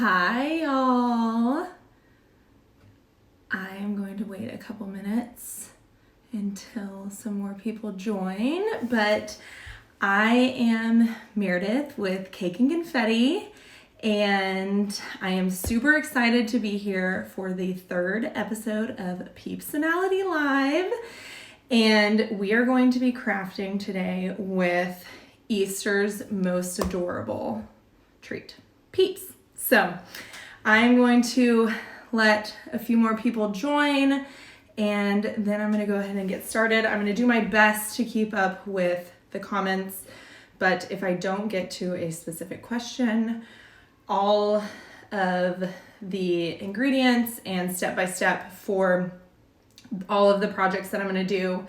Hi, y'all. I'm going to wait a couple minutes until some more people join, but I am Meredith with Cake and Confetti, and I am super excited to be here for the third episode of PEEPSONALITY Live, and we are going to be crafting today with Easter's most adorable treat, Peeps. So I'm going to let a few more people join, and then I'm going to go ahead and get started. I'm going to do my best to keep up with the comments, but if I don't get to a specific question, all of the ingredients and step-by-step for all of the projects that I'm going to do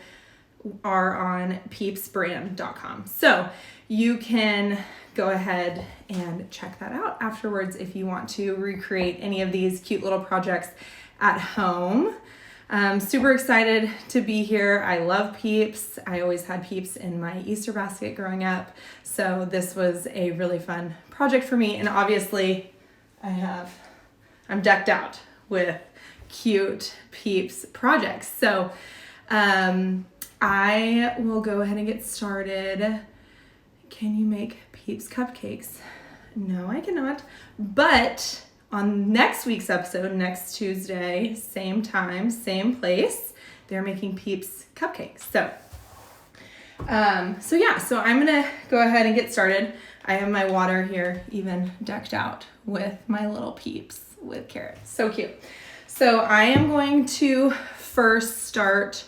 are on peepsbrand.com. So you can go ahead and check that out afterwards if you want to recreate any of these cute little projects at home. I'm super excited to be here. I love Peeps. I always had Peeps in my Easter basket growing up, so this was a really fun project for me. And obviously I'm decked out with cute Peeps projects. So I will go ahead and get started. Can you make Peeps cupcakes? No, I cannot. But on next week's episode, next Tuesday, same time, same place, they're making Peeps cupcakes. So I'm gonna go ahead and get started. I have my water here, even decked out with my little Peeps with carrots. So cute. So I am going to first start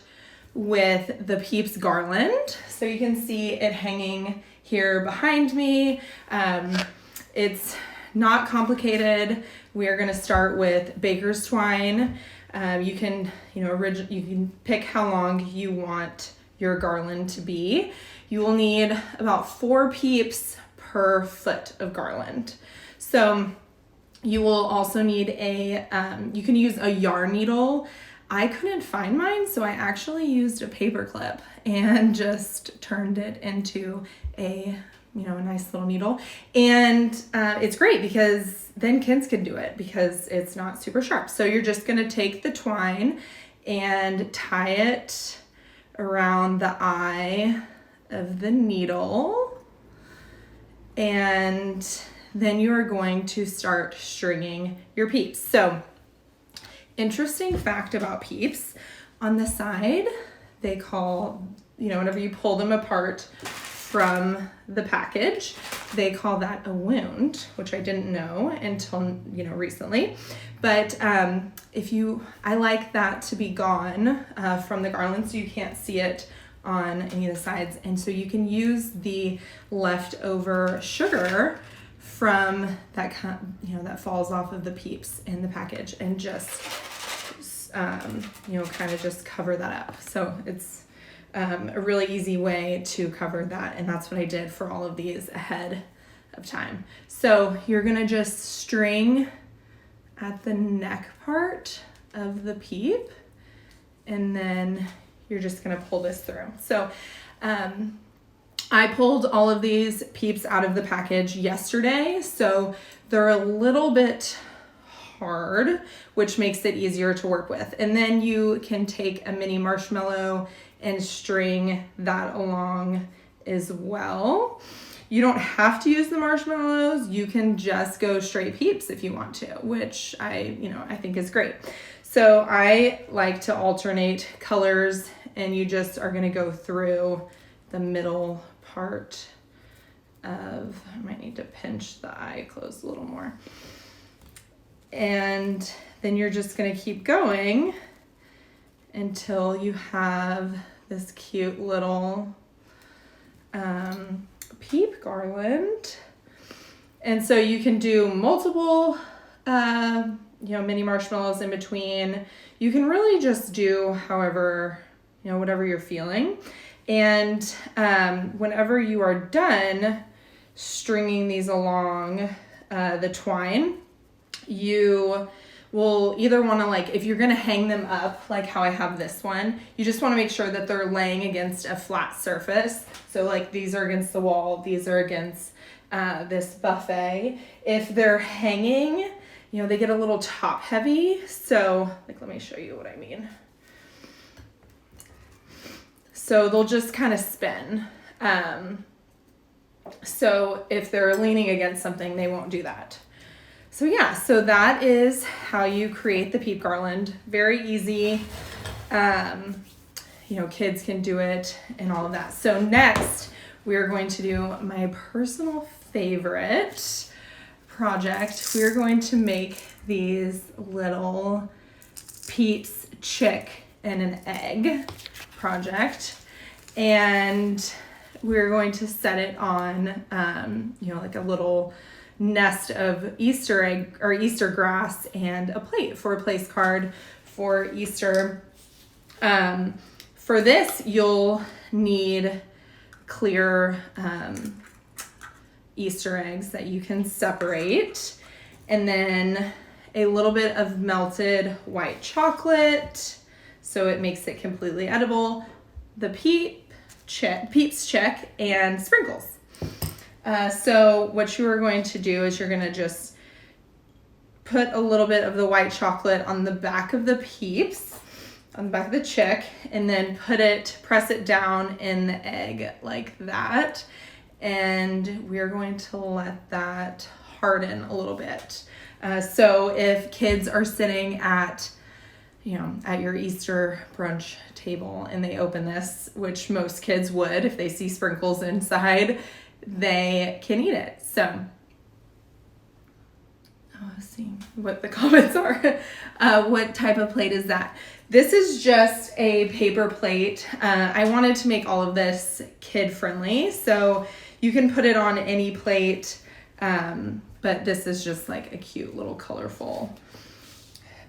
with the Peeps Garland. So you can see it hanging here behind me. It's not complicated. We are going to start with baker's twine. You can pick how long you want your garland to be. You will need about 4 Peeps per foot of garland. So you will also need you can use a yarn needle. I couldn't find mine, so I actually used a paper clip and just turned it into a nice little needle. And it's great because then kids can do it because it's not super sharp. So you're just gonna take the twine and tie it around the eye of the needle. And then you are going to start stringing your Peeps. So interesting fact about Peeps, on the side, they call, whenever you pull them apart from the package, they call that a wound, which I didn't know until, recently. But I like that to be gone from the garland so you can't see it on any of the sides. And so you can use the leftover sugar from that that falls off of the Peeps in the package and just kind of just cover that up. So it's a really easy way to cover that, and that's what I did for all of these ahead of time. So you're gonna just string at the neck part of the Peep, and then you're just gonna pull this through. So I pulled all of these Peeps out of the package yesterday, so they're a little bit hard, which makes it easier to work with. And then you can take a mini marshmallow and string that along as well. You don't have to use the marshmallows. You can just go straight Peeps if you want to, which I think is great. So I like to alternate colors, and you just are gonna go through the middle part of, I might need to pinch the eye closed a little more. And then you're just gonna keep going until you have this cute little Peep garland. And so you can do multiple mini marshmallows in between. You can really just do however, whatever you're feeling. And whenever you are done stringing these along the twine, you will either want to, if you're going to hang them up, like how I have this one, you just want to make sure that they're laying against a flat surface. So these are against the wall, these are against this buffet. If they're hanging, you know, they get a little top heavy. So like, let me show you what I mean. So they'll just kind of spin. So if they're leaning against something, they won't do that. So yeah, so that is how you create the PEEP garland. Very easy. You know, kids can do it and all of that. So next, we're going to do my personal favorite project. We're going to make these little Peeps chick and an egg project. And we're going to set it on, you know, like a little nest of Easter egg or Easter grass and a plate for a place card for Easter. For this, you'll need clear Easter eggs that you can separate, and then a little bit of melted white chocolate so it makes it completely edible, the Peeps chick, and sprinkles. So what you are going to do is you're going to just put a little bit of the white chocolate on the back of the Peeps, on the back of the chick, and then press it down in the egg like that. And we're going to let that harden a little bit. So if kids are sitting at, you know, at your Easter brunch table and they open this, which most kids would if they see sprinkles inside, they can eat it. So let's see what the comments are. What type of plate is that? This is just a paper plate. I wanted to make all of this kid friendly, so you can put it on any plate, but this is just like a cute little colorful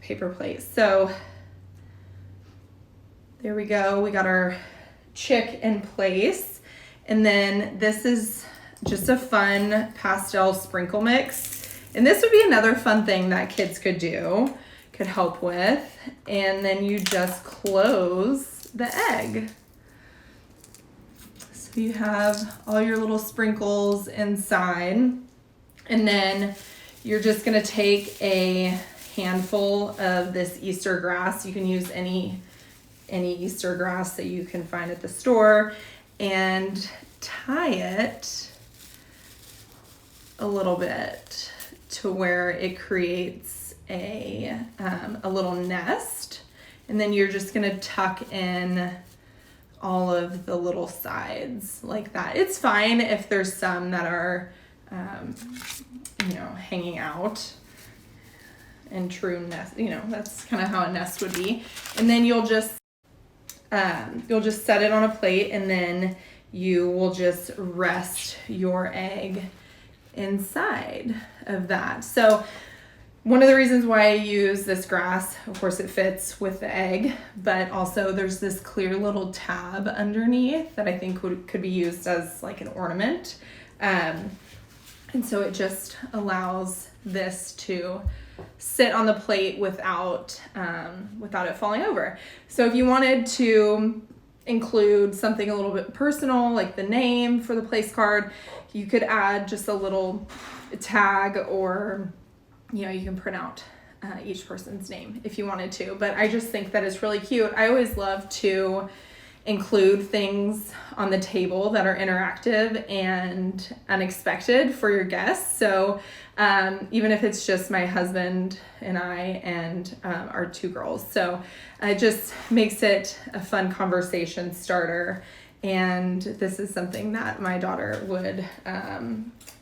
paper plate. So there we go. We got our chick in place. And then this is just a fun pastel sprinkle mix. And this would be another fun thing that kids could do, could help with. And then you just close the egg. So you have all your little sprinkles inside. And then you're just gonna take a handful of this Easter grass. You can use any Easter grass that you can find at the store, and tie it a little bit to where it creates a little nest. And then you're just gonna tuck in all of the little sides like that. It's fine if there's some that are, you know, hanging out in true nest, you know, that's kind of how a nest would be. And then you'll just set it on a plate, and then you will just rest your egg inside of that. So one of the reasons why I use this grass, of course it fits with the egg, but also there's this clear little tab underneath that I think could be used as like an ornament. And so it just allows this to sit on the plate without it falling over. So if you wanted to include something a little bit personal, like the name for the place card, you could add just a little tag, or, you know, you can print out each person's name if you wanted to. But I just think that it's really cute. I always love to include things on the table that are interactive and unexpected for your guests. So even if it's just my husband and I and our two girls. So it just makes it a fun conversation starter. And this is something that my daughter would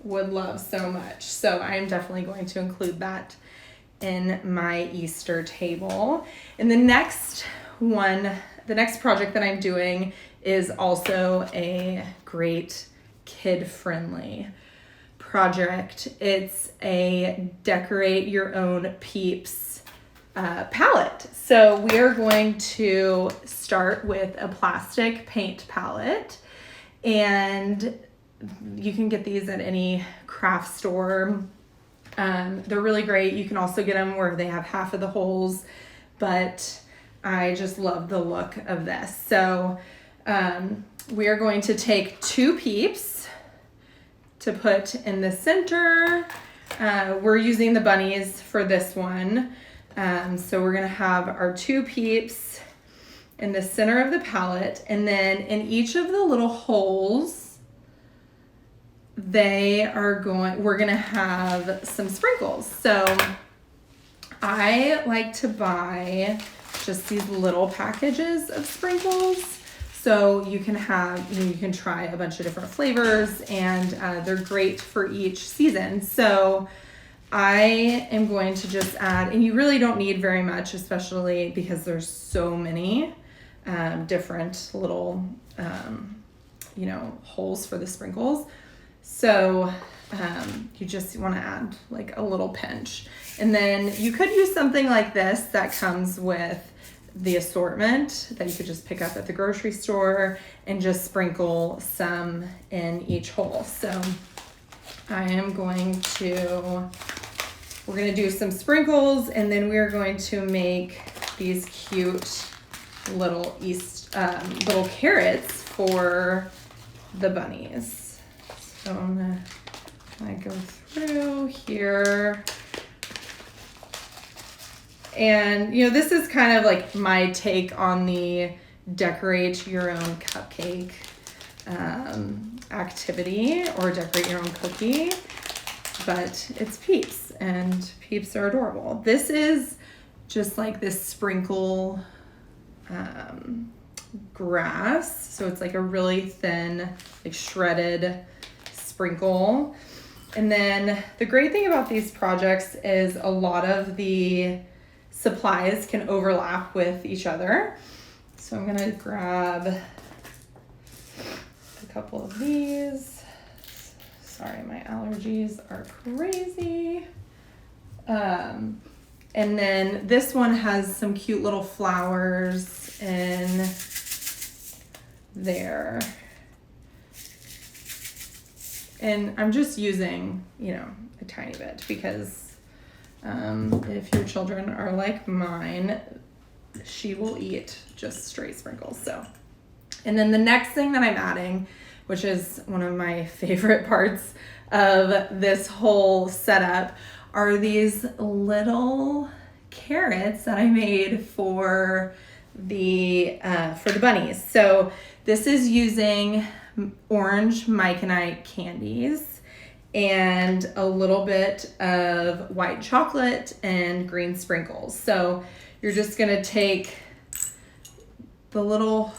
love so much. So I am definitely going to include that in my Easter table. And the next project that I'm doing is also a great kid-friendly project. It's a decorate your own Peeps palette. So we are going to start with a plastic paint palette, and you can get these at any craft store. They're really great. You can also get them where they have half of the holes, but I just love the look of this. So we are going to take 2 Peeps, to put in the center. We're using the bunnies for this one. So we're gonna have our 2 Peeps in the center of the palette, and then in each of the little holes, we're gonna have some sprinkles. So I like to buy just these little packages of sprinkles. So you can you can try a bunch of different flavors, and they're great for each season. So I am going to just add, and you really don't need very much, especially because there's so many different little, holes for the sprinkles. So you just want to add like a little pinch. And then you could use something like this that comes with the assortment that you could just pick up at the grocery store and just sprinkle some in each hole. So we're going to do some sprinkles, and then we're going to make these cute little little carrots for the bunnies. So I'm gonna go through here. And, this is kind of like my take on the decorate your own cupcake activity, or decorate your own cookie, but it's Peeps, and Peeps are adorable. This is just like this sprinkle grass. So it's like a really thin, like shredded sprinkle. And then the great thing about these projects is a lot of the supplies can overlap with each other. So I'm gonna grab a couple of these. Sorry, my allergies are crazy. And then this one has some cute little flowers in there. And I'm just using, a tiny bit, because if your children are like mine, she will eat just straight sprinkles. So, and then the next thing that I'm adding, which is one of my favorite parts of this whole setup, are these little carrots that I made for the bunnies. So this is using orange Myconite candies and a little bit of white chocolate and green sprinkles. So you're just gonna take the little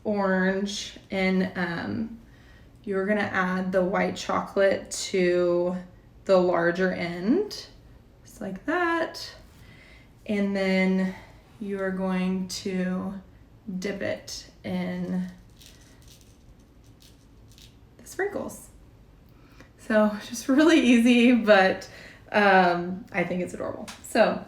orange and you're gonna add the white chocolate to the larger end, just like that. And then you are going to dip it in the sprinkles. So just really easy, but I think it's adorable. So,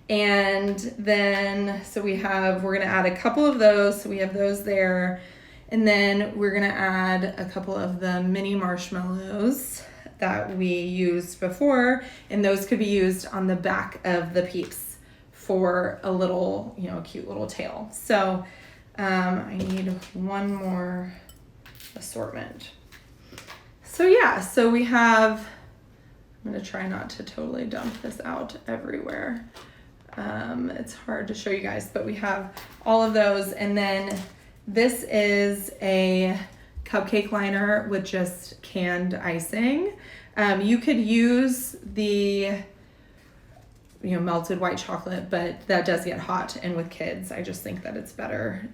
and then, we're gonna add a couple of those. So we have those there. And then we're gonna add a couple of the mini marshmallows that we used before. And those could be used on the back of the Peeps for a little, cute little tail. So I need one more assortment. So yeah, so we have, I'm gonna try not to totally dump this out everywhere. It's hard to show you guys, but we have all of those. And then this is a cupcake liner with just canned icing. You could use the melted white chocolate, but that does get hot, and with kids I just think that it's better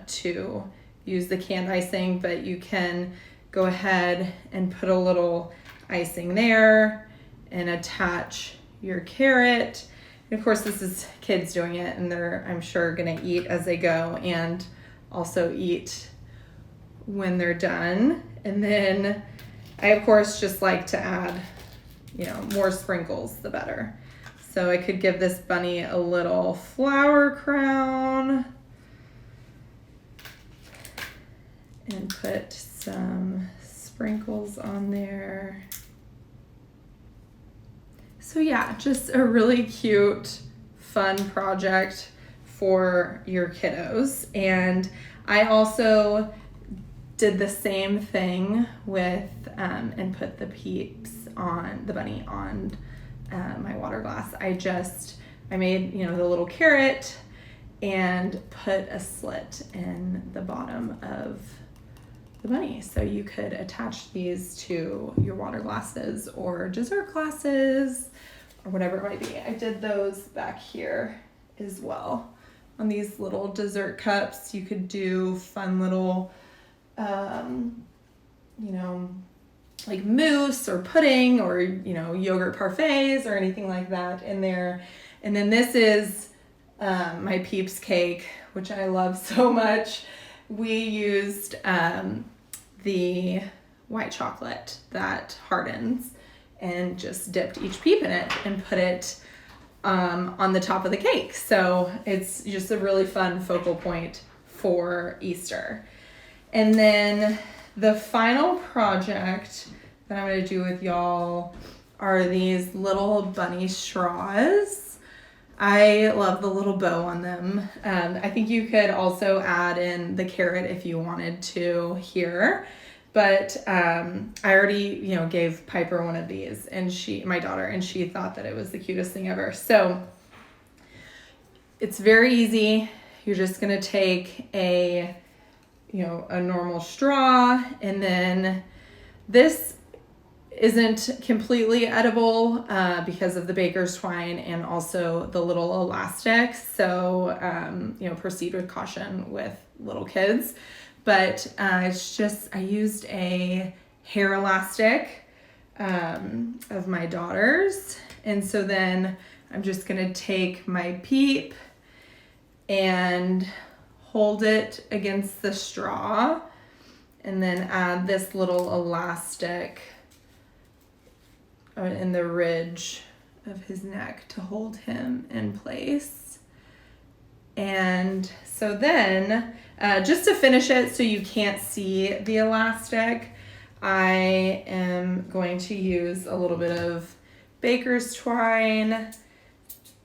to use the canned icing. But you can go ahead and put a little icing there and attach your carrot. And of course this is kids doing it, and they're, I'm sure, gonna eat as they go and also eat when they're done. And then I of course just like to add, more sprinkles the better. So I could give this bunny a little flower crown and put some sprinkles on there. So yeah, just a really cute, fun project for your kiddos. And I also did the same thing with, and put the the bunny on my water glass. I made, the little carrot and put a slit in the bottom of the bunny. So you could attach these to your water glasses or dessert glasses or whatever it might be. I did those back here as well. On these little dessert cups, you could do fun little, like mousse or pudding or, yogurt parfaits or anything like that in there. And then this is my Peeps Cake, which I love so much. We used the white chocolate that hardens and just dipped each peep in it and put it on the top of the cake. So it's just a really fun focal point for Easter. And then the final project that I'm going to do with y'all are these little bunny straws. I love the little bow on them. I think you could also add in the carrot if you wanted to here. But I already, gave Piper one of these, and my daughter, and she thought that it was the cutest thing ever. So it's very easy. You're just going to take a normal straw, and then this isn't completely edible because of the baker's twine and also the little elastic. So, proceed with caution with little kids. But I used a hair elastic of my daughter's. And so then I'm just going to take my peep and hold it against the straw and then add this little elastic in the ridge of his neck to hold him in place. And so then, just to finish it so you can't see the elastic, I am going to use a little bit of baker's twine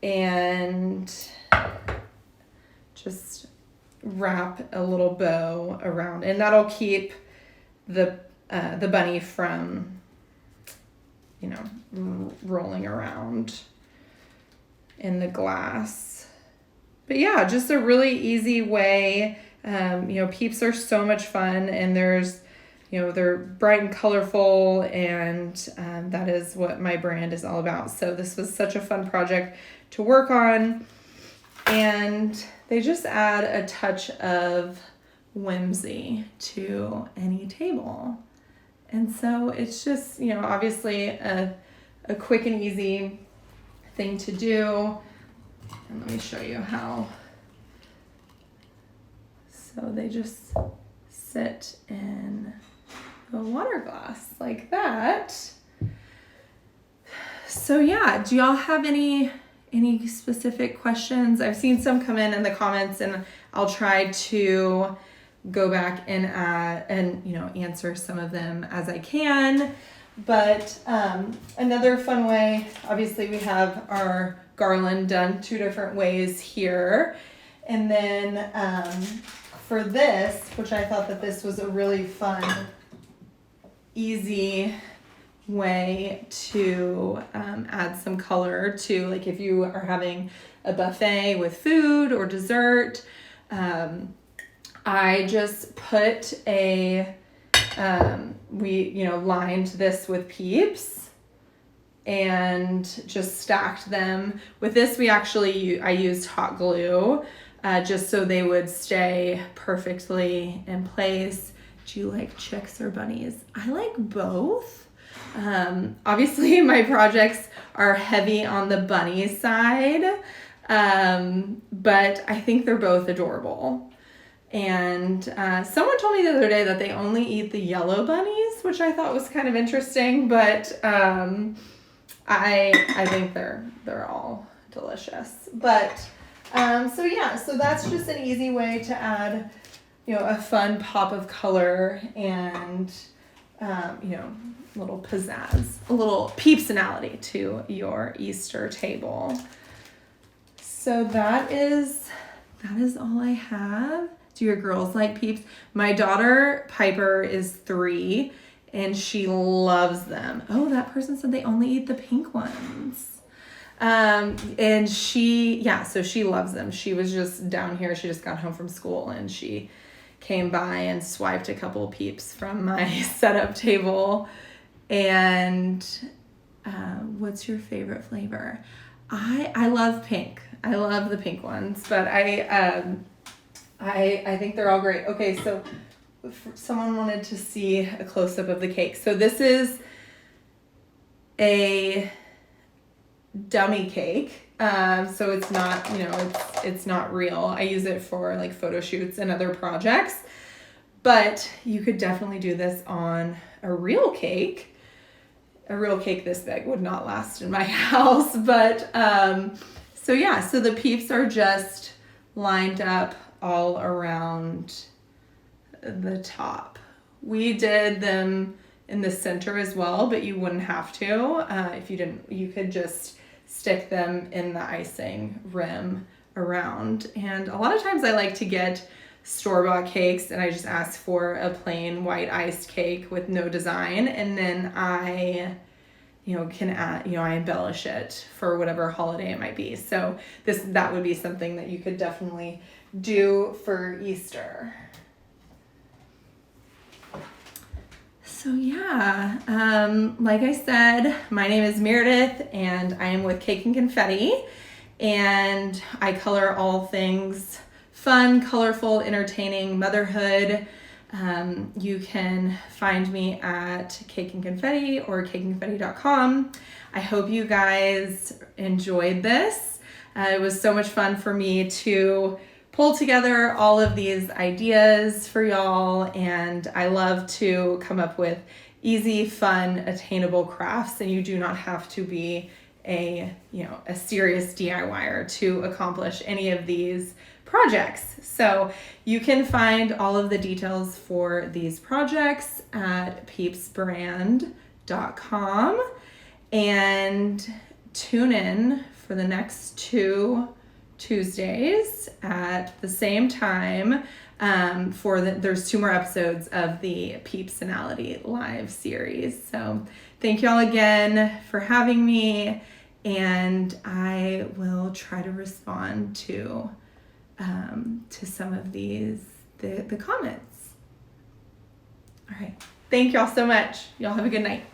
and just wrap a little bow around, and that'll keep the bunny from rolling around in the glass. But yeah, just a really easy way. Peeps are so much fun, and they're bright and colorful, and that is what my brand is all about. So this was such a fun project to work on, and they just add a touch of whimsy to any table. And so it's just, obviously a quick and easy thing to do. And let me show you how. So they just sit in a water glass like that. So yeah, do y'all have any specific questions? I've seen some come in the comments, and I'll try to go back and answer some of them as I can. But another fun way, obviously we have our garland done 2 different ways here. And then for this, which I thought that this was a really fun, easy way to add some color to, like if you are having a buffet with food or dessert. I just put we lined this with Peeps and just stacked them. With this, I used hot glue just so they would stay perfectly in place. Do you like chicks or bunnies? I like both. Obviously, my projects are heavy on the bunny side, but I think they're both adorable. And someone told me the other day that they only eat the yellow bunnies, which I thought was kind of interesting, but I think they're all delicious. But so that's just an easy way to add, a fun pop of color and little pizzazz, a little peepsonality to your Easter table. So that is all I have. Do your girls like Peeps? My daughter Piper is 3 and she loves them. Oh, that person said they only eat the pink ones. And so she loves them. She was just down here. She just got home from school and she came by and swiped a couple Peeps from my setup table. And what's your favorite flavor? I love pink. I love the pink ones, but I think they're all great. Okay, so someone wanted to see a close-up of the cake. So this is a dummy cake. So it's not, it's not real. I use it for like photo shoots and other projects, but you could definitely do this on a real cake. A real cake this big would not last in my house, but so the Peeps are just lined up all around the top. We did them in the center as well, but you wouldn't have to. If you didn't, you could just stick them in the icing rim around. And a lot of times I like to get store-bought cakes and I just ask for a plain white iced cake with no design, and then I can add, I embellish it for whatever holiday it might be. So that would be something that you could definitely do for Easter. So like I said, my name is Meredith and I am with Cake and Confetti, and I color all things fun, colorful, entertaining, motherhood. You can find me at Cake and Confetti or cakeandconfetti.com. I hope you guys enjoyed this. It was so much fun for me to pull together all of these ideas for y'all, and I love to come up with easy, fun, attainable crafts, and you do not have to be a serious DIYer to accomplish any of these projects. So you can find all of the details for these projects at peepsbrand.com, and tune in for the next 2 Tuesdays at the same time there's 2 more episodes of the Peepsonality live series. So thank y'all again for having me, and I will try to respond to some of the comments. All right. Thank y'all so much. Y'all have a good night.